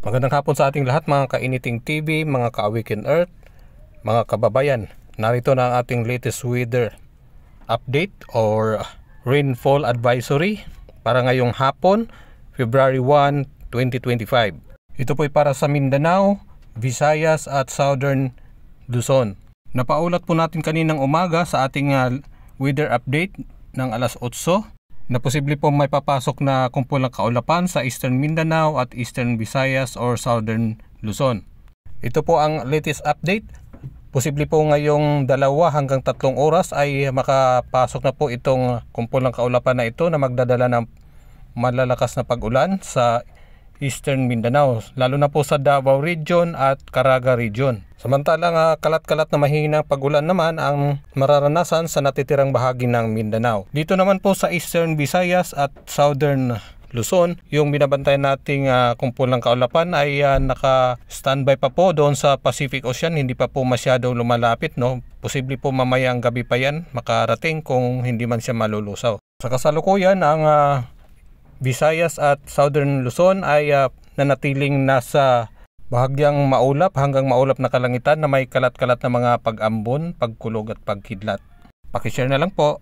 Magandang hapon sa ating lahat mga kainiting TV, mga ka-Awaken Earth, mga kababayan. Narito na ang ating latest weather update or rainfall advisory para ngayong hapon, February 1, 2025. Ito po'y para sa Mindanao, Visayas at Southern Luzon. Napaulat po natin kaninang umaga sa ating weather update ng alas 8 na posible po may papasok na kumpulang kaulapan sa Eastern Mindanao at Eastern Visayas or Southern Luzon. Ito po ang latest update. Posible po ngayong 2 hanggang 3 oras ay makapasok na po itong kumpulang kaulapan na ito na magdadala ng malalakas na pag-ulan sa Eastern Mindanao, lalo na po sa Davao Region at Caraga Region. Samantalang kalat-kalat na mahinang pag-ulan naman ang mararanasan sa natitirang bahagi ng Mindanao. Dito naman po sa Eastern Visayas at Southern Luzon, yung binabantayan nating kumpulang kaulapan ay naka-standby pa po doon sa Pacific Ocean, hindi pa po masyadong lumalapit, no? Posible po mamayang gabi pa yan makarating kung hindi man siya malulusaw. Sa kasalukuyan, ang Visayas at Southern Luzon ay nanatiling nasa bahagyang maulap hanggang maulap na kalangitan na may kalat-kalat na mga pag-ambon, pagkulog at pagkidlat. Pakishare na lang po.